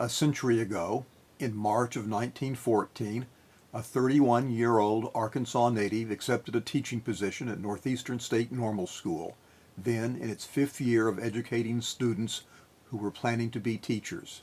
A century ago, in March of 1914, a 31-year-old Arkansas native accepted a teaching position at Northeastern State Normal School, then in its fifth year of educating students who were planning to be teachers.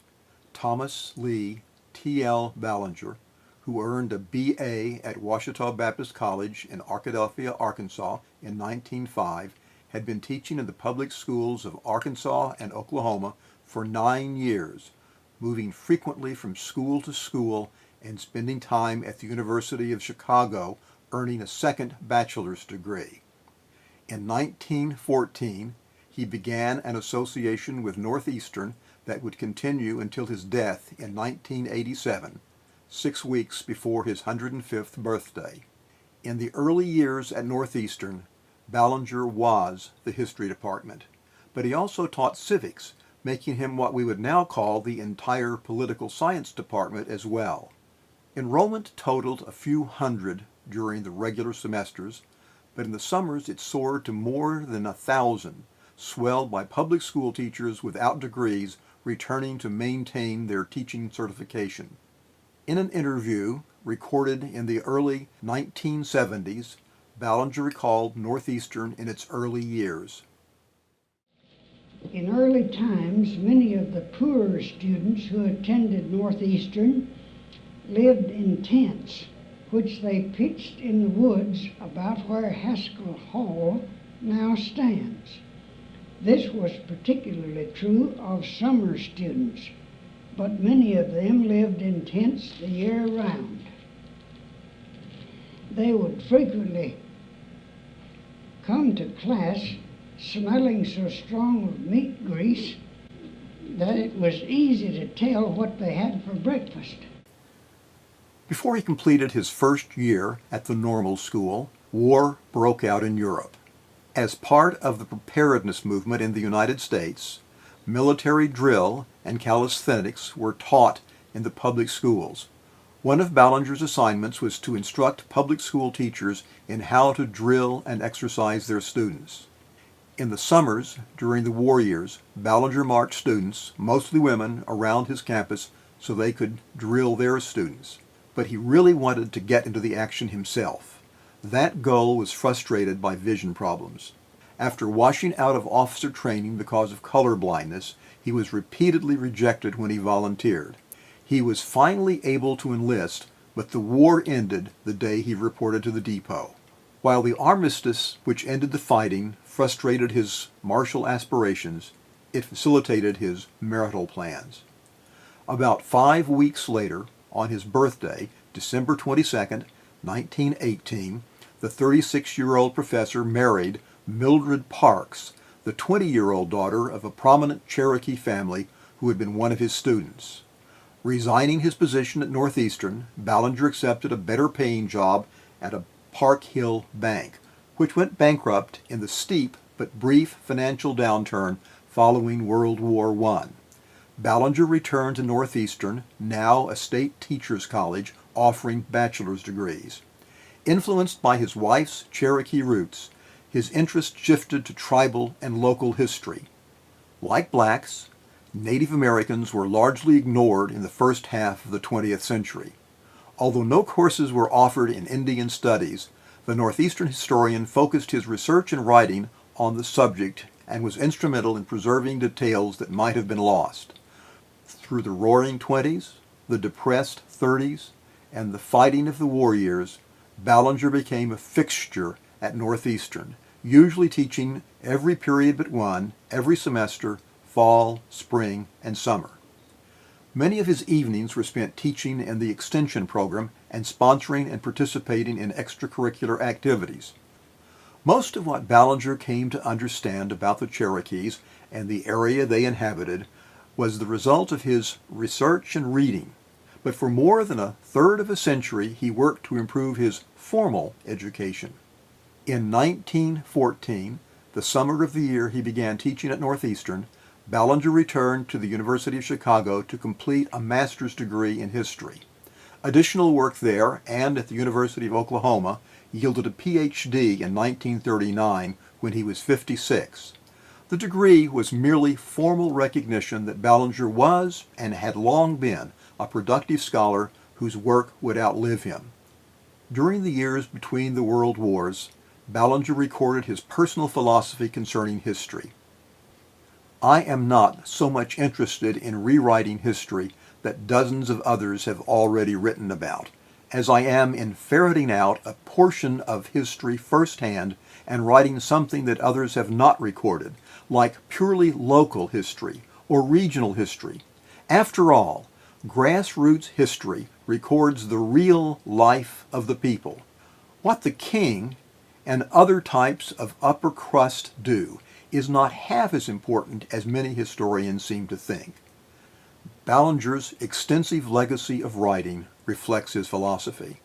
Thomas Lee T.L. Ballenger, who earned a B.A. at Ouachita Baptist College in Arkadelphia, Arkansas in 1905, had been teaching in the public schools of Arkansas and Oklahoma for 9 years, moving frequently from school to school and spending time at the University of Chicago earning a second bachelor's degree. In 1914, he began an association with Northeastern that would continue until his death in 1987, 6 weeks before his 105th birthday. In the early years at Northeastern, Ballenger was the history department, but he also taught civics, making him what we would now call the entire political science department as well. Enrollment totaled a few hundred during the regular semesters, but in the summers it soared to more than 1,000, swelled by public school teachers without degrees returning to maintain their teaching certification. In an interview recorded in the early 1970s, Ballenger recalled Northeastern in its early years. In early times, many of the poorer students who attended Northeastern lived in tents, which they pitched in the woods about where Haskell Hall now stands. This was particularly true of summer students, but many of them lived in tents the year round. They would frequently come to class smelling so strong of meat grease that it was easy to tell what they had for breakfast. Before he completed his first year at the normal school, war broke out in Europe. As part of the preparedness movement in the United States, military drill and calisthenics were taught in the public schools. One of Ballenger's assignments was to instruct public school teachers in how to drill and exercise their students. In the summers, during the war years, Ballenger marched students, mostly women, around his campus so they could drill their students. But he really wanted to get into the action himself. That goal was frustrated by vision problems. After washing out of officer training because of color blindness, he was repeatedly rejected when he volunteered. He was finally able to enlist, but the war ended the day he reported to the depot. While the armistice, which ended the fighting, frustrated his martial aspirations, it facilitated his marital plans. About 5 weeks later, on his birthday, December 22, 1918, the 36-year-old professor married Mildred Parks, the 20-year-old daughter of a prominent Cherokee family who had been one of his students. Resigning his position at Northeastern, Ballenger accepted a better-paying job at a Park Hill bank, which went bankrupt in the steep but brief financial downturn following World War I. Ballenger returned to Northeastern, now a state teachers' college offering bachelor's degrees. Influenced by his wife's Cherokee roots, his interest shifted to tribal and local history. Like blacks, Native Americans were largely ignored in the first half of the 20th century. Although no courses were offered in Indian studies, the Northeastern historian focused his research and writing on the subject and was instrumental in preserving details that might have been lost. Through the Roaring Twenties, the depressed 30s, and the fighting of the war years, Ballenger became a fixture at Northeastern, usually teaching every period but one, every semester, fall, spring, and summer. Many of his evenings were spent teaching in the extension program and sponsoring and participating in extracurricular activities. Most of what Ballenger came to understand about the Cherokees and the area they inhabited was the result of his research and reading, but for more than a third of a century he worked to improve his formal education. In 1914, the summer of the year he began teaching at Northeastern, Ballenger returned to the University of Chicago to complete a master's degree in history. Additional work there and at the University of Oklahoma yielded a Ph.D. in 1939 when he was 56. The The degree was merely formal recognition that Ballenger was and had long been a productive scholar whose work would outlive him. During the years between the world wars, Ballenger recorded his personal philosophy concerning history. I am not so much interested in rewriting history that dozens of others have already written about, as I am in ferreting out a portion of history firsthand and writing something that others have not recorded, like purely local history or regional history. After all, grassroots history records the real life of the people. What the king and other types of upper crust do is not half as important as many historians seem to think. Ballenger's extensive legacy of writing reflects his philosophy.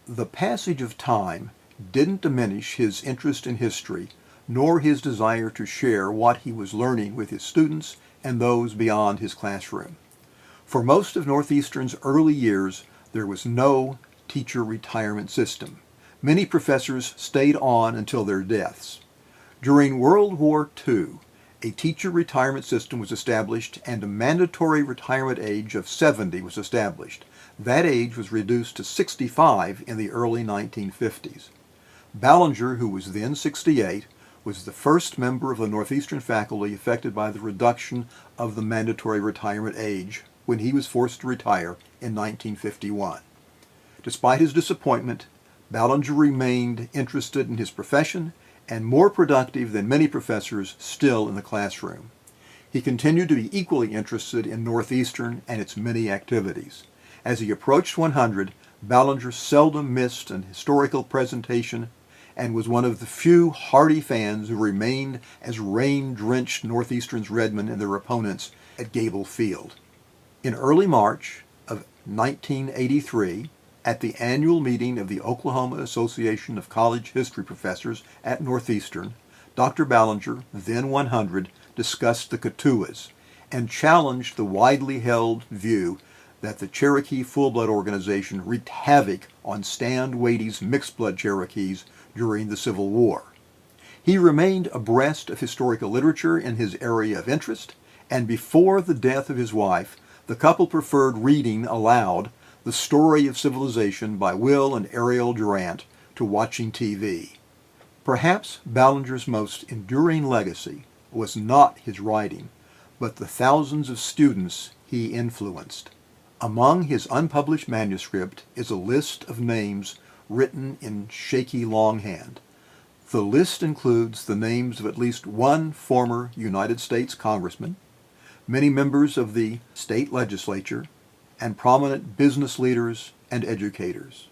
The passage of time didn't diminish his interest in history, nor his desire to share what he was learning with his students and those beyond his classroom. For most of Northeastern's early years, there was no teacher retirement system. Many professors stayed on until their deaths. During World War II, a teacher retirement system was established and a mandatory retirement age of 70 was established. That age was reduced to 65 in the early 1950s. Ballenger, who was then 68, was the first member of the Northeastern faculty affected by the reduction of the mandatory retirement age when he was forced to retire in 1951. Despite his disappointment, Ballenger remained interested in his profession and more productive than many professors still in the classroom. He continued to be equally interested in Northeastern and its many activities. As he approached 100, Ballenger seldom missed an historical presentation and was one of the few hardy fans who remained as rain-drenched Northeastern's Redmen and their opponents at Gable Field. In early March of 1983, at the annual meeting of the Oklahoma Association of College History Professors at Northeastern, Dr. Ballenger, then 100, discussed the Catawbas and challenged the widely held view that the Cherokee Full-Blood Organization wreaked havoc on Stand Waty's mixed-blood Cherokees during the Civil War. He remained abreast of historical literature in his area of interest, and before the death of his wife, the couple preferred reading aloud The Story of Civilization by Will and Ariel Durant to watching TV. Perhaps Ballenger's most enduring legacy was not his writing, but the thousands of students he influenced. Among his unpublished manuscript is a list of names written in shaky longhand. The list includes the names of at least one former United States congressman, many members of the state legislature, and prominent business leaders and educators.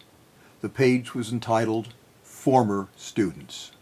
The page was entitled Former Students.